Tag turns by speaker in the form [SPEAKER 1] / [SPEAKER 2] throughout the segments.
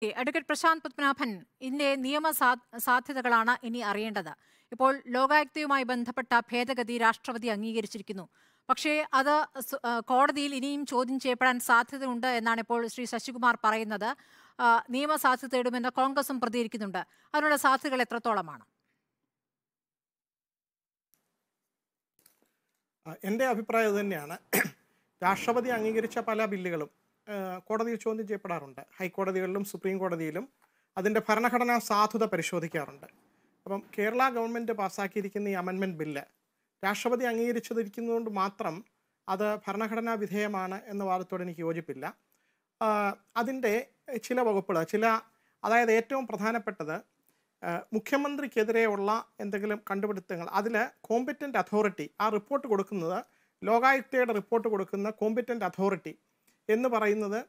[SPEAKER 1] Advocate Prashant Padmanabhan, ഇതിന്റെ നിയമ സാധ്യതകളാണ് ഇനി അറിയേണ്ടത്. ഇപ്പോൾ ലോകായുക്തയുമായി ബന്ധപ്പെട്ട ഭേദഗതി രാഷ്ട്രപതി അംഗീകരിച്ചിരിക്കുന്നു. പക്ഷേ അത് കോടതിയിൽ ഇനിയും ചോദ്യം ചെയ്യപ്പെടാൻ സാധ്യതയുണ്ട് എന്നാണ് ഇപ്പോൾ ശ്രീ ശശികുമാർ പറയുന്നത്. നിയമ സാധ്യത തേടുമെന്ന് കോൺഗ്രസും പ്രതികരിക്കുന്നുണ്ട്. അതിനുള്ള സാധ്യതകൾ എത്രത്തോളമാണ്?
[SPEAKER 2] എൻ്റെ അഭിപ്രായം തന്നെയാണ്. രാഷ്ട്രപതി അംഗീകരിച്ച പല ബില്ലുകളും കോടതിയിൽ ചോദ്യം ചെയ്യപ്പെടാറുണ്ട്. ഹൈക്കോടതികളിലും സുപ്രീം കോടതിയിലും അതിൻ്റെ ഭരണഘടനാ സാധുത പരിശോധിക്കാറുണ്ട്. അപ്പം കേരള ഗവൺമെൻറ് പാസ്സാക്കിയിരിക്കുന്ന ഈ അമെൻമെൻറ്റ് ബില്ല് രാഷ്ട്രപതി അംഗീകരിച്ചതിരിക്കുന്നതുകൊണ്ട് മാത്രം അത് ഭരണഘടനാ വിധേയമാണ് എന്ന വാദത്തോട് എനിക്ക് യോജിപ്പില്ല. അതിൻ്റെ ചില വകുപ്പുകൾ അതായത് ഏറ്റവും പ്രധാനപ്പെട്ടത് മുഖ്യമന്ത്രിക്കെതിരെയുള്ള എന്തെങ്കിലും കണ്ടുപിടുത്തങ്ങൾ, അതിൽ കോമ്പിറ്റൻ്റ് അതോറിറ്റി ആ റിപ്പോർട്ട് കൊടുക്കുന്നത്, ലോകായുക്തയുടെ റിപ്പോർട്ട് കൊടുക്കുന്ന കോമ്പിറ്റൻ്റ് അതോറിറ്റി എന്ന് പറയുന്നത്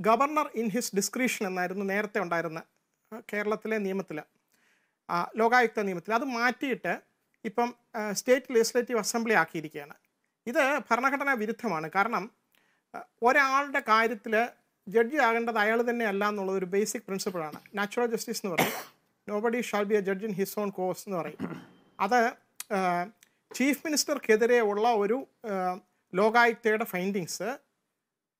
[SPEAKER 2] ഗവർണർ ഇൻ ഹിസ് ഡിസ്ക്രിഷൻ എന്നായിരുന്നു നേരത്തെ ഉണ്ടായിരുന്ന കേരളത്തിലെ നിയമത്തിൽ, ലോകായുക്ത നിയമത്തിൽ. അത് മാറ്റിയിട്ട് ഇപ്പം സ്റ്റേറ്റ് ലെജിസ്ലേറ്റീവ് അസംബ്ലി ആക്കിയിരിക്കുകയാണ്. ഇത് ഭരണഘടനാ വിരുദ്ധമാണ്. കാരണം ഒരാളുടെ കാര്യത്തിൽ ജഡ്ജി ആകേണ്ടത് അയാൾ തന്നെ അല്ല എന്നുള്ളത് ഒരു ബേസിക് പ്രിൻസിപ്പിളാണ്. നാച്ചുറൽ ജസ്റ്റിസ് എന്ന് പറയും. Nobody shall be a judge in his own cause എന്ന് പറയും. അത് ചീഫ് മിനിസ്റ്റർക്കെതിരെ ഉള്ള ഒരു ലോകായുക്തയുടെ ഫൈൻഡിങ്സ്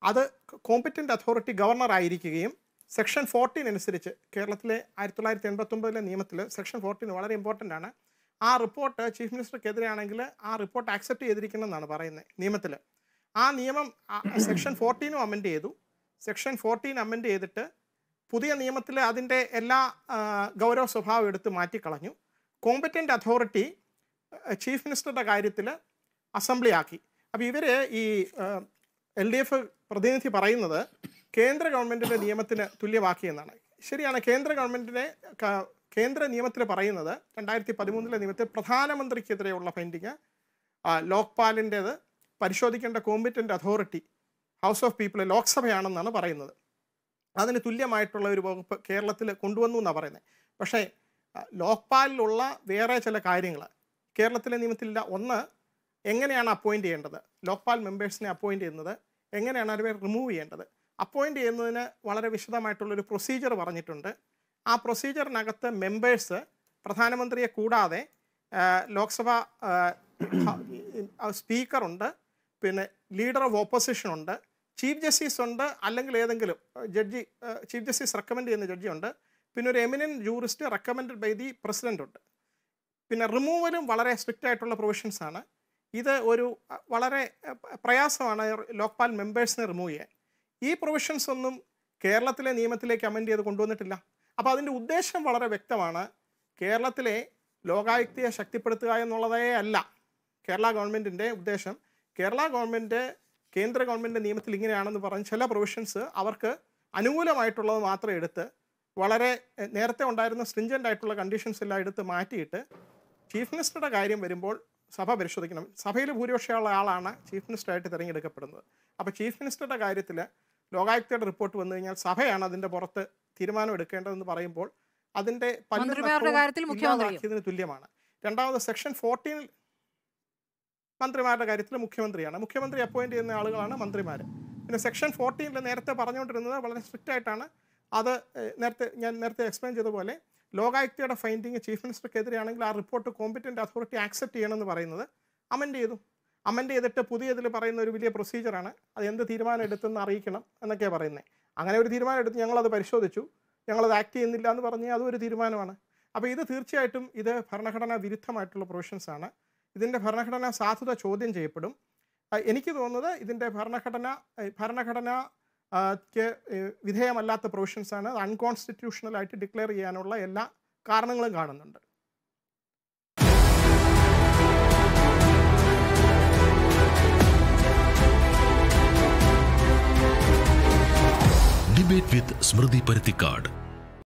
[SPEAKER 2] അത് കോമ്പിറ്റൻ്റ് അതോറിറ്റി ഗവർണർ ആയിരിക്കുകയും സെക്ഷൻ 14 അനുസരിച്ച് കേരളത്തിലെ 1989 നിയമത്തിൽ സെക്ഷൻ 14 വളരെ ഇമ്പോർട്ടൻ്റ് ആണ്. ആ റിപ്പോർട്ട് ചീഫ് മിനിസ്റ്റർക്കെതിരെയാണെങ്കിൽ ആ റിപ്പോർട്ട് ആക്സെപ്റ്റ് ചെയ്തിരിക്കണമെന്നാണ് പറയുന്നത് നിയമത്തിൽ. ആ നിയമം സെക്ഷൻ 14 അമെൻഡ് ചെയ്തു. സെക്ഷൻ 14 അമെൻഡ് ചെയ്തിട്ട് പുതിയ നിയമത്തിൽ അതിൻ്റെ എല്ലാ ഗൗരവ സ്വഭാവം എടുത്ത് മാറ്റിക്കളഞ്ഞു. കോമ്പിറ്റൻ്റ് അതോറിറ്റി ചീഫ് മിനിസ്റ്ററുടെ കാര്യത്തിൽ അസംബ്ലി ആക്കി. അപ്പോൾ ഇവർ ഈ LDF പ്രതിനിധി പറയുന്നത് കേന്ദ്ര ഗവൺമെൻറ്റിൻ്റെ നിയമത്തിന് തുല്യമാക്കിയെന്നാണ്. ശരിയാണ്. കേന്ദ്ര നിയമത്തിൽ പറയുന്നത് 2013 നിയമത്തിൽ പ്രധാനമന്ത്രിക്കെതിരെയുള്ള ഫൈൻഡിങ് ലോക്പാലിൻ്റേത് പരിശോധിക്കേണ്ട competent authority house of people ലോക്സഭയാണെന്നാണ് പറയുന്നത്. അതിന് തുല്യമായിട്ടുള്ള ഒരു വകുപ്പ് കേരളത്തിൽ കൊണ്ടുവന്നു എന്നാണ് പറയുന്നത്. പക്ഷേ ലോക്പാലിലുള്ള വേറെ ചില കാര്യങ്ങൾ കേരളത്തിലെ നിയമത്തിലില്ല. ഒന്ന്, എങ്ങനെയാണ് അപ്പോയിൻറ്റ് ചെയ്യേണ്ടത്, ലോക്പാൽ മെമ്പേഴ്സിനെ അപ്പോയിൻറ്റ് ചെയ്യുന്നത്, എങ്ങനെയാണ് അവരെ റിമൂവ് ചെയ്യേണ്ടത്. അപ്പോയിൻറ്റ് ചെയ്യുന്നതിന് വളരെ വിശദമായിട്ടുള്ളൊരു പ്രൊസീജിയർ പറഞ്ഞിട്ടുണ്ട്. ആ പ്രൊസീജിയറിനകത്ത് മെമ്പേഴ്സ് പ്രധാനമന്ത്രിയെ കൂടാതെ ലോക്സഭ സ്പീക്കറുണ്ട്, പിന്നെ ലീഡർ ഓഫ് ഓപ്പോസിഷൻ ഉണ്ട്, ചീഫ് ജസ്റ്റിസ് ഉണ്ട്, അല്ലെങ്കിൽ ഏതെങ്കിലും ജഡ്ജി ചീഫ് ജസ്റ്റിസ് റെക്കമെൻഡ് ചെയ്യുന്ന ജഡ്ജിയുണ്ട്, പിന്നെ ഒരു eminent jurist recommended by the president ഉണ്ട്. പിന്നെ റിമൂവലും വളരെ സ്ട്രിക്റ്റ് ആയിട്ടുള്ള പ്രൊവിഷൻസാണ്. ഇത് ഒരു വളരെ പ്രയാസമാണ് ലോക്പാൽ മെമ്പേഴ്സിനെ റിമൂവ് ചെയ്യാൻ. ഈ പ്രൊവിഷൻസ് ഒന്നും കേരളത്തിലെ നിയമത്തിലേക്ക് അമെൻഡ് ചെയ്ത് കൊണ്ടുവന്നിട്ടില്ല. അപ്പോൾ അതിൻ്റെ ഉദ്ദേശം വളരെ വ്യക്തമാണ്. കേരളത്തിലെ ലോകായുക്തയെ ശക്തിപ്പെടുത്തുക എന്നുള്ളതേ അല്ല കേരള ഗവൺമെൻറ്റിൻ്റെ ഉദ്ദേശം. കേരള ഗവൺമെൻറ് കേന്ദ്ര ഗവൺമെൻറ് നിയമത്തിൽ ഇങ്ങനെയാണെന്ന് പറഞ്ഞ് ചില പ്രൊവിഷൻസ് അവർക്ക് അനുകൂലമായിട്ടുള്ളത് മാത്രം എടുത്ത് വളരെ നേരത്തെ ഉണ്ടായിരുന്ന സ്ട്രിഞ്ചൻ്റ് ആയിട്ടുള്ള കണ്ടീഷൻസ് എല്ലാം എടുത്ത് മാറ്റിയിട്ട് ചീഫ് മിനിസ്റ്ററുടെ കാര്യം വരുമ്പോൾ സഭ പരിശോധിക്കണം. സഭയിൽ ഭൂരിപക്ഷമുള്ള ആളാണ് ചീഫ് മിനിസ്റ്ററായിട്ട് തിരഞ്ഞെടുക്കപ്പെടുന്നത്. അപ്പോൾ ചീഫ് മിനിസ്റ്ററുടെ കാര്യത്തിൽ ലോകായുക്തയുടെ റിപ്പോർട്ട് വന്നു കഴിഞ്ഞാൽ സഭയാണ് അതിൻ്റെ പുറത്ത് തീരുമാനം എടുക്കേണ്ടതെന്ന് പറയുമ്പോൾ അതിൻ്റെ ഇല്ലാതാക്കിയതിന് തുല്യമാണ്. രണ്ടാമത് സെക്ഷൻ 14 മന്ത്രിമാരുടെ കാര്യത്തിൽ മുഖ്യമന്ത്രി അപ്പോയിൻറ്റ് ചെയ്യുന്ന ആളുകളാണ് മന്ത്രിമാർ. പിന്നെ സെക്ഷൻ 14 നേരത്തെ പറഞ്ഞുകൊണ്ടിരുന്നത് വളരെ സ്ട്രിക്റ്റ് ആയിട്ടാണ്. അത് ഞാൻ നേരത്തെ എക്സ്പ്ലെയിൻ ചെയ്ത പോലെ ലോകായുക്തയുടെ ഫൈൻഡിങ് ചീഫ് മിനിസ്റ്റർക്കെതിരെയാണെങ്കിൽ ആ റിപ്പോർട്ട് കോമ്പിറ്റൻ്റ് അതോറിറ്റി ആക്സെപ്റ്റ് ചെയ്യണമെന്ന് പറയുന്നത് അമെൻഡ് ചെയ്തിട്ട് പുതിയതിൽ പറയുന്ന ഒരു വലിയ പ്രൊസീജിയറാണ്. അത് എന്ത് തീരുമാനം എടുത്തെന്ന് അറിയിക്കണം എന്നൊക്കെയാണ് പറയുന്നത്. അങ്ങനെ ഒരു തീരുമാനം എടുത്ത് ഞങ്ങളത് പരിശോധിച്ചു, ഞങ്ങളത് ആക്ട് ചെയ്യുന്നില്ല എന്ന് പറഞ്ഞാൽ അതും ഒരു തീരുമാനമാണ്. അപ്പോൾ ഇത് തീർച്ചയായിട്ടും ഇത് ഭരണഘടനാ വിരുദ്ധമായിട്ടുള്ള പ്രൊവിഷൻസാണ്. ഇതിൻ്റെ ഭരണഘടനാ സാധുത ചോദ്യം ചെയ്യപ്പെടും. എനിക്ക് തോന്നുന്നത് ഇതിൻ്റെ ഭരണഘടന വിധേയമല്ലാത്ത പ്രൊവിഷൻസാണ്. അത് അൺകോൺസ്റ്റിറ്റ്യൂഷണലായിട്ട് ഡിക്ലെയർ ചെയ്യാനുള്ള എല്ലാ കാരണങ്ങളും കാണുന്നുണ്ട്.
[SPEAKER 3] ഡിബേറ്റ് വിത്ത് സ്മൃതി പരുത്തിക്കാട്.